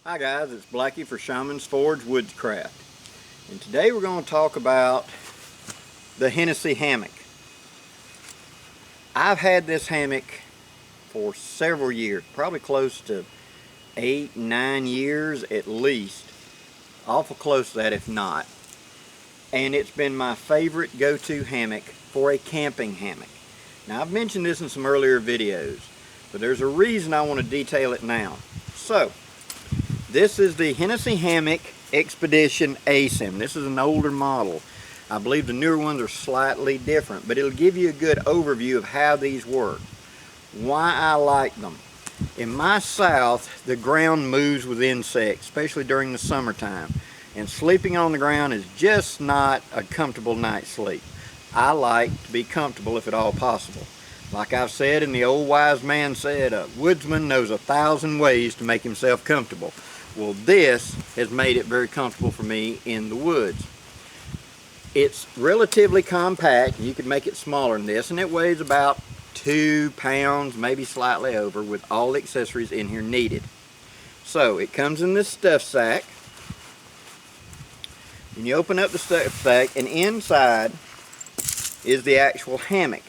Hi guys, it's Blackie for Shaman's Forge Woodscraft, and today we're going to talk about the Hennessy Hammock. I've had this hammock for several years, probably close to 8-9 years at least, awful close to that if not, and it's been my favorite go-to hammock for a camping hammock. Now I've mentioned this in some earlier videos, but there's a reason I want to detail it now. So this is the Hennessy Hammock Expedition ASIM. This is an older model. I believe the newer ones are slightly different, but it'll give you a good overview of how these work. Why I like them. In my south, the ground moves with insects, especially during the summertime. And sleeping on the ground is just not a comfortable night's sleep. I like to be comfortable if at all possible. Like I've said, and the old wise man said, a woodsman knows 1,000 ways to make himself comfortable. Well, this has made it very comfortable for me in the woods. It's relatively compact. You could make it smaller than this, and it weighs about 2 pounds, maybe slightly over, with all the accessories in here needed. So it comes in this stuff sack, and you open up the stuff sack, and inside is the actual hammock.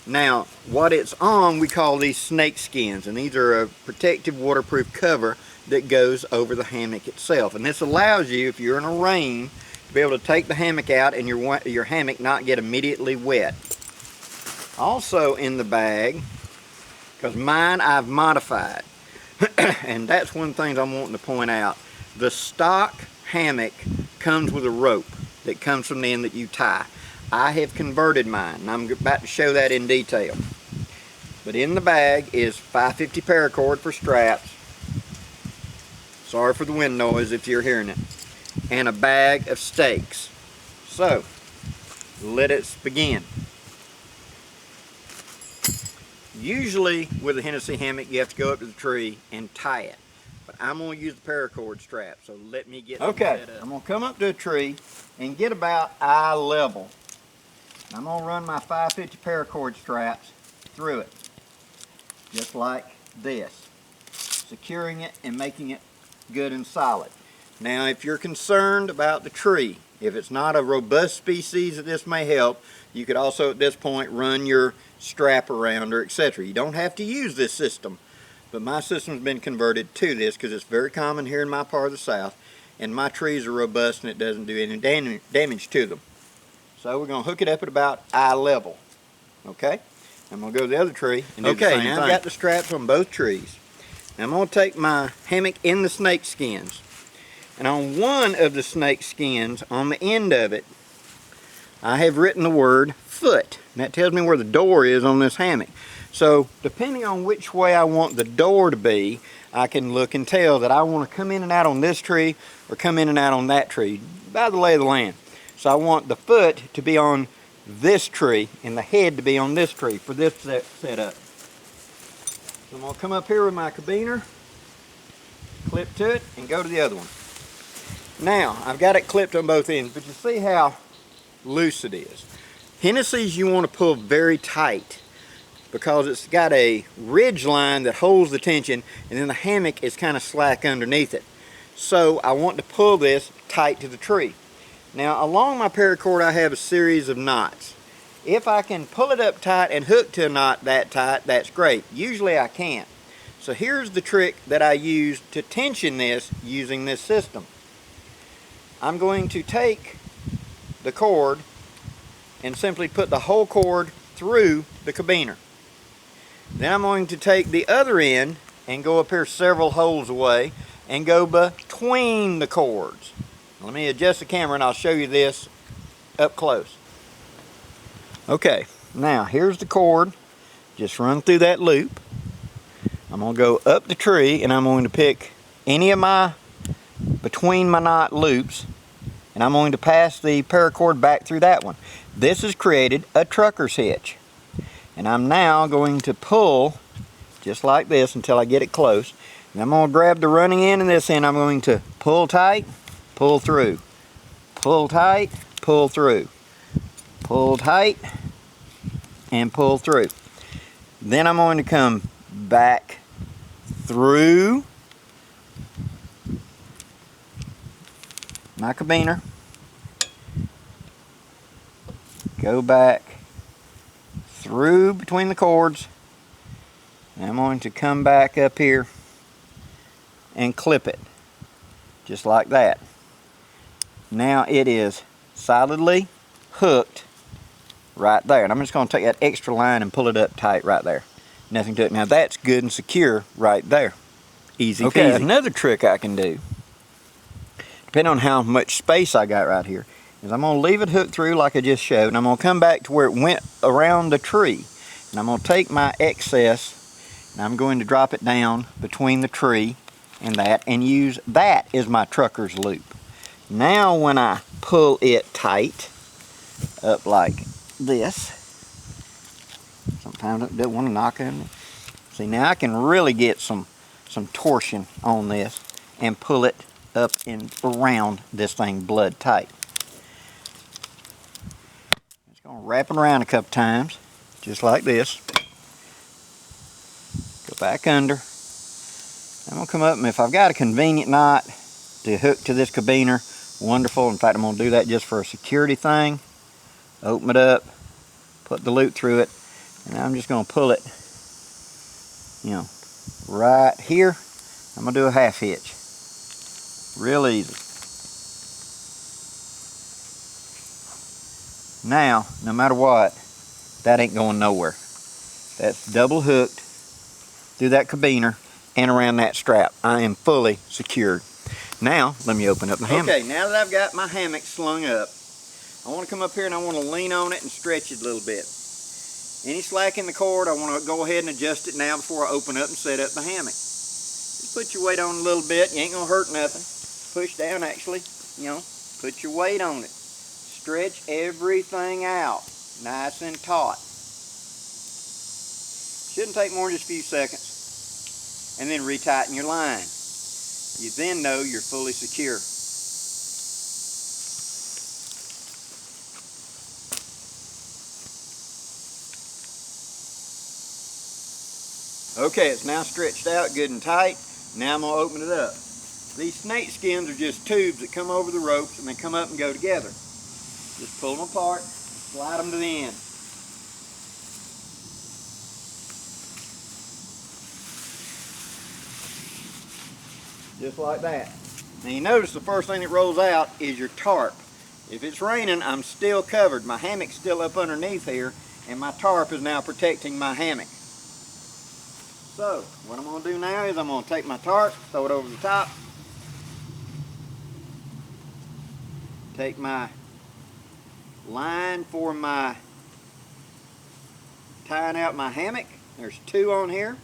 Now, what it's on, we call these snake skins, and these are a protective waterproof cover that goes over the hammock itself. And this allows you, if you're in a rain, to be able to take the hammock out and your hammock not get immediately wet. Also in the bag, because mine I've modified, and that's one thing I'm wanting to point out. The stock hammock comes with a rope that comes from the end that you tie. I have converted mine, and I'm about to show that in detail. But in the bag is 550 paracord for straps. Sorry for the wind noise if you're hearing it. And a bag of stakes. So, let us begin. Usually with a Hennessy hammock you have to go up to the tree and tie it. But I'm going to use the paracord strap, so let me get set up. I'm going to come up to a tree and get about eye level. I'm going to run my 550 paracord straps through it, just like this, securing it and making it good and solid. Now, if you're concerned about the tree, if it's not a robust species that this may help, you could also at this point run your strap around or etc. You don't have to use this system, but my system's been converted to this because it's very common here in my part of the south, and my trees are robust and it doesn't do any damage to them. So we're going to hook it up at about eye level. Okay? I'm going to go to the other tree and do the same thing. I've got the straps on both trees. Now I'm going to take my hammock in the snake skins. And on one of the snake skins, on the end of it, I have written the word foot. And that tells me where the door is on this hammock. So depending on which way I want the door to be, I can look and tell that I want to come in and out on this tree or come in and out on that tree by the lay of the land. So I want the foot to be on this tree and the head to be on this tree for this setup. So I'm going to come up here with my carabiner, clip to it, and go to the other one. Now, I've got it clipped on both ends, but you see how loose it is. Hennessy's you want to pull very tight because it's got a ridge line that holds the tension, and then the hammock is kind of slack underneath it. So I want to pull this tight to the tree. Now, along my paracord I have a series of knots. If I can pull it up tight and hook to a knot that tight, that's great. Usually I can't. So here's the trick that I use to tension this using this system. I'm going to take the cord and simply put the whole cord through the carabiner. Then I'm going to take the other end and go up here several holes away and go between the cords. Let me adjust the camera and I'll show you this up close. Okay, now here's the cord. Just run through that loop. I'm going to go up the tree and I'm going to pick any of my between my knot loops and I'm going to pass the paracord back through that one. This has created a trucker's hitch. And I'm now going to pull just like this until I get it close. And I'm going to grab the running end and this end. I'm going to pull tight, pull through, pull tight, pull through, pull tight, and pull through. Then I'm going to come back through my carabiner, go back through between the cords, and I'm going to come back up here and clip it just like that. Now it is solidly hooked right there, and I'm just going to take that extra line and pull it up tight right there. Nothing to it. Now that's good and secure right there. Easy peasy. Okay, another trick I can do, depending on how much space I got right here, is I'm going to leave it hooked through like I just showed, and I'm going to come back to where it went around the tree, and I'm going to take my excess and I'm going to drop it down between the tree and that, and use that as my trucker's loop. Now when I pull it tight up like this, sometimes I don't want to knock on it. See, now I can really get some torsion on this and pull it up and around this thing blood tight. Just going to wrap it around a couple times, just like this. Go back under. I'm going to come up, and if I've got a convenient knot to hook to this carabiner, wonderful. In fact, I'm going to do that just for a security thing. Open it up, put the loop through it, and I'm just going to pull it, you know, right here. I'm going to do a half hitch. Real easy. Now, no matter what, that ain't going nowhere. That's double hooked through that carabiner and around that strap. I am fully secured. Now, let me open up the hammock. Okay, now that I've got my hammock slung up, I want to come up here and I want to lean on it and stretch it a little bit. Any slack in the cord, I want to go ahead and adjust it now before I open up and set up the hammock. Just put your weight on a little bit. You ain't going to hurt nothing. Push down, actually. You know, put your weight on it. Stretch everything out nice and taut. Shouldn't take more than just a few seconds. And then retighten your line. You then know you're fully secure. Okay, it's now stretched out good and tight. Now I'm going to open it up. These snake skins are just tubes that come over the ropes and they come up and go together. Just pull them apart, slide them to the end. Just like that. Now you notice the first thing that rolls out is your tarp. If it's raining, I'm still covered. My hammock's still up underneath here, and my tarp is now protecting my hammock. So, what I'm going to do now is I'm going to take my tarp, throw it over the top, take my line for my tying out my hammock. There's two on here.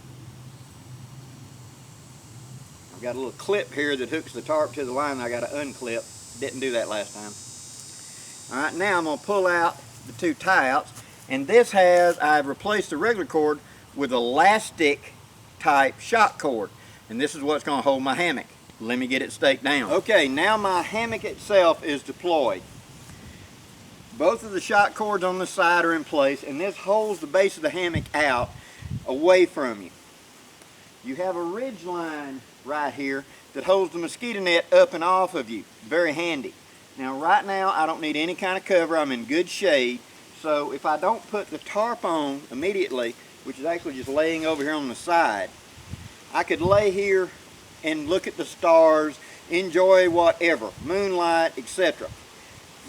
I've got a little clip here that hooks the tarp to the line that I got to unclip. Didn't do that last time. Alright, now I'm going to pull out the two tie-outs, and this has, I've replaced the regular cord with elastic type shock cord, and this is what's going to hold my hammock. Let me get it staked down. Okay, now my hammock itself is deployed. Both of the shock cords on the side are in place, and this holds the base of the hammock out away from you. You have a ridge line right here that holds the mosquito net up and off of you. Very handy. Now right now I don't need any kind of cover. I'm in good shade. So if I don't put the tarp on immediately, which is actually just laying over here on the side, I could lay here and look at the stars, enjoy whatever, moonlight, etc.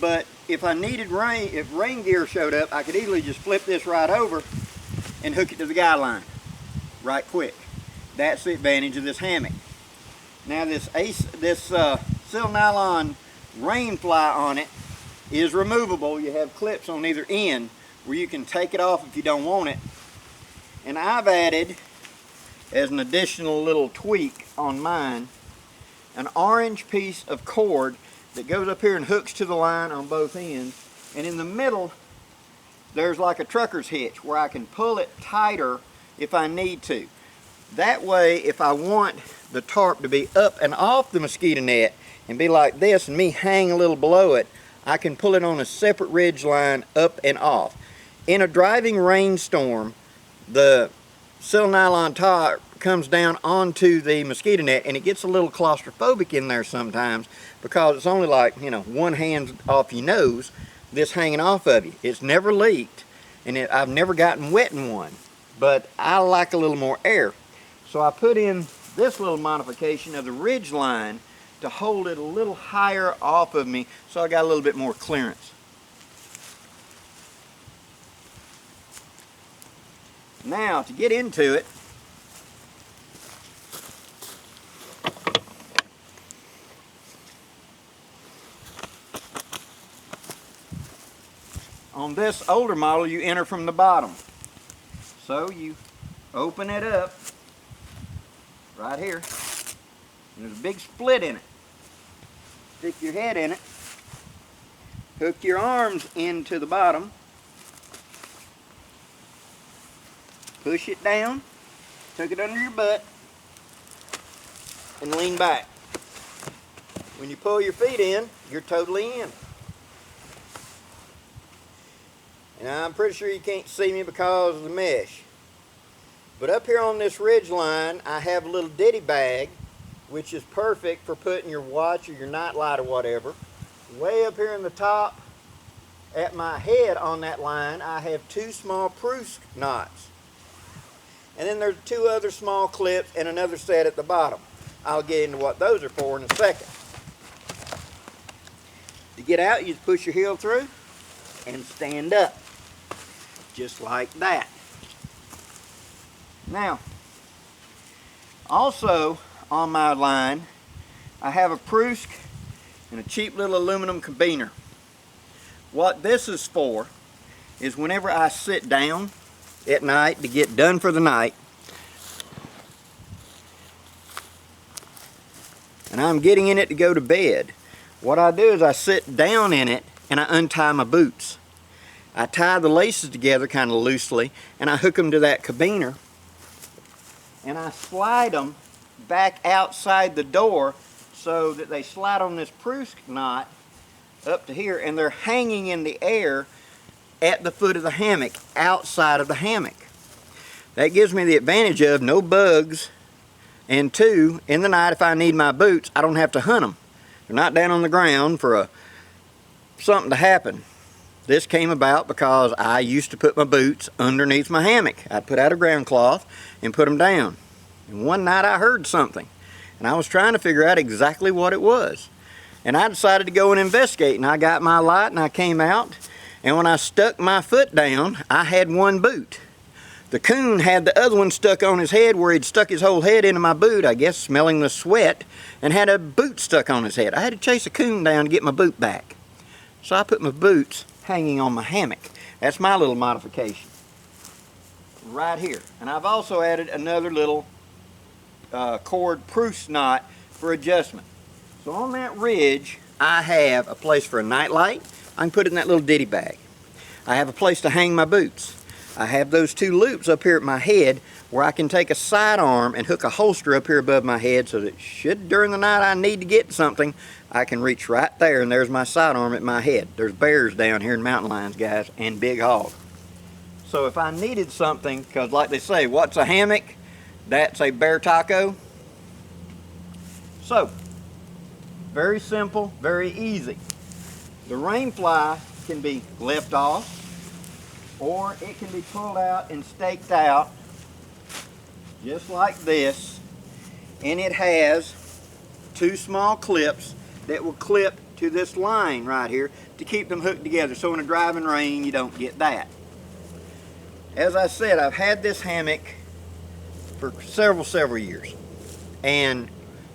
But if I needed rain, if rain gear showed up, I could easily just flip this right over and hook it to the guy line right quick. That's the advantage of this hammock. Now this sil nylon rain fly on it is removable. You have clips on either end where you can take it off if you don't want it. And I've added, as an additional little tweak on mine, an orange piece of cord that goes up here and hooks to the line on both ends. And in the middle, there's like a trucker's hitch where I can pull it tighter if I need to. That way, if I want the tarp to be up and off the mosquito net and be like this and me hang a little below it, I can pull it on a separate ridge line up and off. In a driving rainstorm, the silk nylon top comes down onto the mosquito net, and it gets a little claustrophobic in there sometimes because it's only like, you know, one hand off your nose, this hanging off of you. It's never leaked, and I've never gotten wet in one, but I like a little more air. So I put in this little modification of the ridge line to hold it a little higher off of me, so I got a little bit more clearance. Now to get into it, on this older model you enter from the bottom. So you open it up right here. And there's a big split in it. Stick your head in it. Hook your arms into the bottom. Push it down. Tuck it under your butt. And lean back. When you pull your feet in, you're totally in. And I'm pretty sure you can't see me because of the mesh. But up here on this ridge line, I have a little ditty bag, which is perfect for putting your watch or your night light or whatever. Way up here in the top, at my head on that line, I have 2 small spruce knots. And then there's 2 other small clips and another set at the bottom. I'll get into what those are for in a second. To get out, you just push your heel through and stand up. Just like that. Now, also on my line, I have a Prusk and a cheap little aluminum carabiner. What this is for is whenever I sit down at night to get done for the night, and I'm getting in it to go to bed, what I do is I sit down in it and I untie my boots. I tie the laces together kind of loosely, and I hook them to that carabiner, and I slide them back outside the door so that they slide on this Prusk knot up to here, and they're hanging in the air at the foot of the hammock, outside of the hammock. That gives me the advantage of no bugs, and 2, in the night if I need my boots, I don't have to hunt them. They're not down on the ground for something to happen. This came about because I used to put my boots underneath my hammock. I'd put out a ground cloth and put them down. And one night I heard something, and I was trying to figure out exactly what it was. And I decided to go and investigate, and I got my light and I came out, and when I stuck my foot down, I had one boot. The coon had the other one stuck on his head where he'd stuck his whole head into my boot, I guess smelling the sweat, and had a boot stuck on his head. I had to chase a coon down to get my boot back. So I put my boots hanging on my hammock. That's my little modification right here. And I've also added another little cord Prusk knot for adjustment. So on that ridge, I have a place for a night light. I can put it in that little ditty bag. I have a place to hang my boots. I have those 2 loops up here at my head where I can take a sidearm and hook a holster up here above my head so that should during the night I need to get something, I can reach right there, and there's my sidearm at my head. There's bears down here and mountain lions, guys, and big hog. So if I needed something, because like they say, what's a hammock? That's a bear taco. So, very simple, very easy. The rain fly can be left off, or it can be pulled out and staked out just like this, and it has 2 small clips that will clip to this line right here to keep them hooked together, so in a driving rain you don't get that. As I said, I've had this hammock for several years, and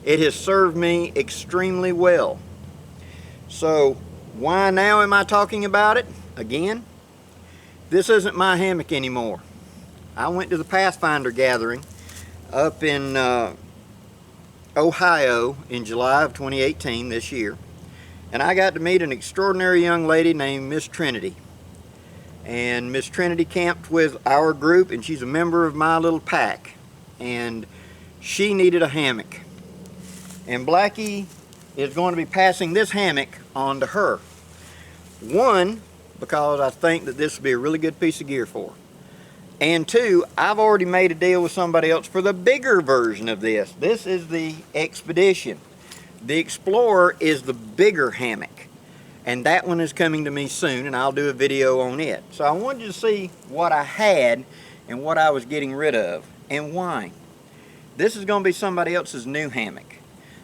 it has served me extremely well. So why now am I talking about it again? This isn't my hammock anymore. I went to the Pathfinder gathering up in Ohio in July of 2018, this year, and I got to meet an extraordinary young lady named Miss Trinity. And Miss Trinity camped with our group, and she's a member of my little pack, and she needed a hammock. And Blackie is going to be passing this hammock on to her. One, because I think that this would be a really good piece of gear for her. And two, I've already made a deal with somebody else for the bigger version of this. This is the Expedition. The Explorer is the bigger hammock. And that one is coming to me soon, and I'll do a video on it. So I wanted you to see what I had and what I was getting rid of and why. This is going to be somebody else's new hammock.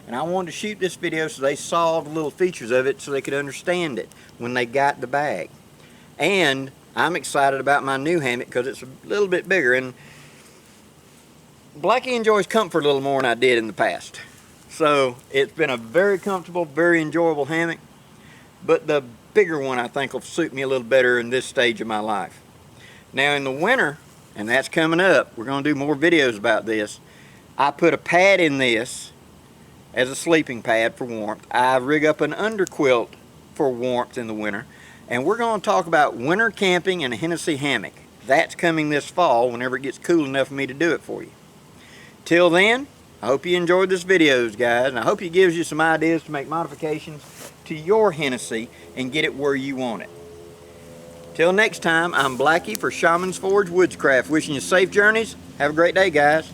And I wanted to shoot this video so they saw the little features of it so they could understand it when they got the bag. And I'm excited about my new hammock because it's a little bit bigger. And Blackie enjoys comfort a little more than I did in the past. So it's been a very comfortable, very enjoyable hammock. But the bigger one I think will suit me a little better in this stage of my life. Now in the winter, and that's coming up, we're going to do more videos about this. I put a pad in this as a sleeping pad for warmth. I rig up an underquilt for warmth in the winter. And we're going to talk about winter camping and a Hennessy hammock. That's coming this fall whenever it gets cool enough for me to do it for you. Till then, I hope you enjoyed this video, guys, and I hope it gives you some ideas to make modifications to your Hennessy and get it where you want it. Till next time, I'm Blackie for Shaman's Forge Woodscraft, wishing you safe journeys. Have a great day, guys.